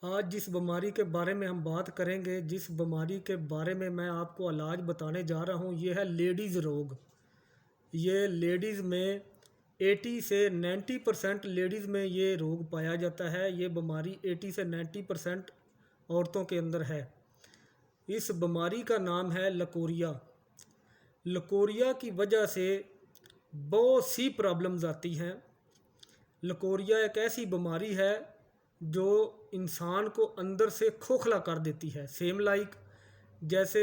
आज जिस बीमारी के बारे में हम बात करेंगे, जिस बीमारी के बारे में मैं आपको इलाज बताने जा रहा हूँ, ये है लेडीज़ रोग। ये लेडीज़ में 80 से 90% लेडीज़ में ये रोग पाया जाता है। ये बीमारी 80 से 90% औरतों के अंदर है। इस बीमारी का नाम है लकोरिया। लकोरिया की वजह से बहुत सी प्रॉब्लम्स आती हैं। लकोरिया एक ऐसी बीमारी है जो इंसान को अंदर से खोखला कर देती है। सेम लाइक जैसे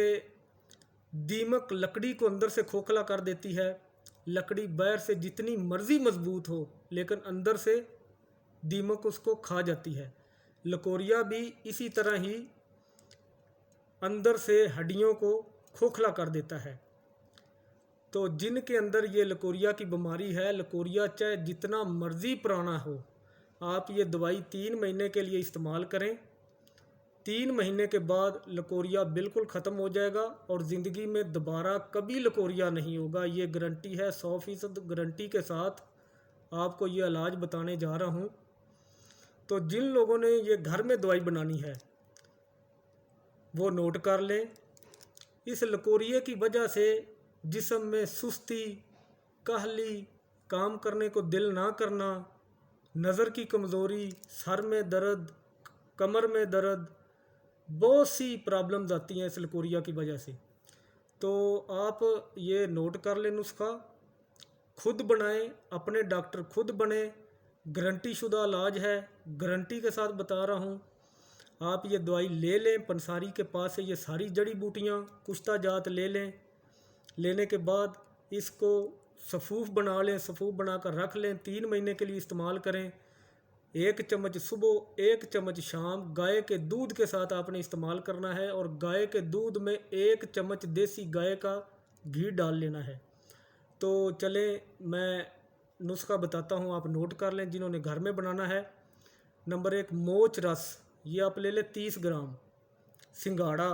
दीमक लकड़ी को अंदर से खोखला कर देती है। लकड़ी बाहर से जितनी मर्जी मजबूत हो, लेकिन अंदर से दीमक उसको खा जाती है। लकोरिया भी इसी तरह ही अंदर से हड्डियों को खोखला कर देता है। तो जिनके अंदर ये लकोरिया की बीमारी है, लकोरिया चाहे जितना मर्जी पुराना हो, आप ये दवाई 3 महीने के लिए इस्तेमाल करें। 3 महीने के बाद लकोरिया बिल्कुल ख़त्म हो जाएगा और ज़िंदगी में दोबारा कभी लकोरिया नहीं होगा। ये गारंटी है, 100% गारंटी के साथ आपको ये इलाज बताने जा रहा हूँ। तो जिन लोगों ने ये घर में दवाई बनानी है वो नोट कर लें। इस लकोरिए की वजह से जिस्म में सुस्ती, काहली, काम करने को दिल ना करना, नज़र की कमज़ोरी, सर में दर्द, कमर में दर्द, बहुत सी प्रॉब्लम्स आती हैं इस लकोरिया की वजह से। तो आप ये नोट कर लें नुस्खा, खुद बनाएं, अपने डॉक्टर खुद बने। गारंटी शुदा इलाज है, गारंटी के साथ बता रहा हूँ। आप ये दवाई ले लें, पंसारी के पास से ये सारी जड़ी बूटियाँ कुश्ता जात ले लें। लेने के बाद इसको सफ़ूफ बना लें, सफ़ूफ बनाकर रख लें। 3 महीने के लिए इस्तेमाल करें। 1 चम्मच सुबह, 1 चम्मच शाम गाय के दूध के साथ आपने इस्तेमाल करना है। और गाय के दूध में 1 चम्मच देसी गाय का घी डाल लेना है। तो चलें मैं नुस्खा बताता हूँ, आप नोट कर लें जिन्होंने घर में बनाना है। नंबर 1, मोच रस, ये आप ले लें 30 ग्राम। सिंघाड़ा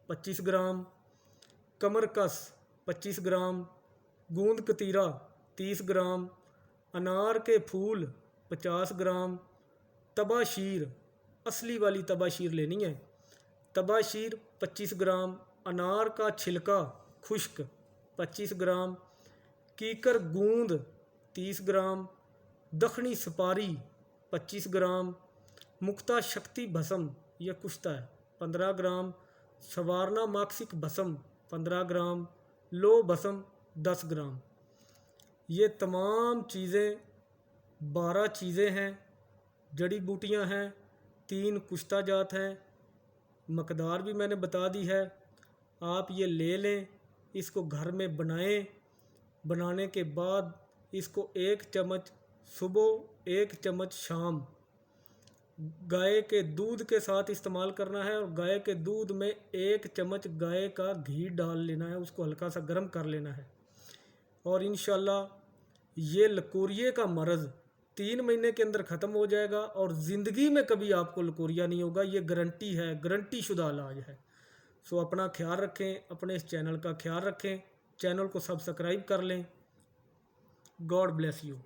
25 ग्राम। कमरकस 25 ग्राम। गूंद कतीरा 30 ग्राम। अनार के फूल 50 ग्राम। तबाशीर, असली वाली तबाशीर लेनी है। तबाशीर 25 ग्राम। अनार का छिलका खुश्क 25 ग्राम। कीकर गूंद 30 ग्राम। दखनी सुपारी 25 ग्राम। मुक्ता शक्ति भस्म, यह कुश्ता है, 15 ग्राम। सवारना माक्सिक भस्म 15 ग्राम। लो भस्म 10 ग्राम। ये तमाम चीज़ें 12 चीज़ें हैं, जड़ी बूटियां हैं, 3 कुश्ता जात हैं। मकदार भी मैंने बता दी है। आप ये ले लें, इसको घर में बनाएं। बनाने के बाद इसको 1 चम्मच सुबह, 1 चम्मच शाम गाय के दूध के साथ इस्तेमाल करना है। और गाय के दूध में 1 चम्मच गाय का घी डाल लेना है, उसको हल्का सा गर्म कर लेना है। और इंशाल्लाह ये लकोरिए का मर्ज़ 3 महीने के अंदर ख़त्म हो जाएगा और ज़िंदगी में कभी आपको लकोरिया नहीं होगा। ये गारंटी है, गारंटी शुदा इलाज है। सो अपना ख्याल रखें, अपने इस चैनल का ख्याल रखें। चैनल को सब्सक्राइब कर लें। God bless you.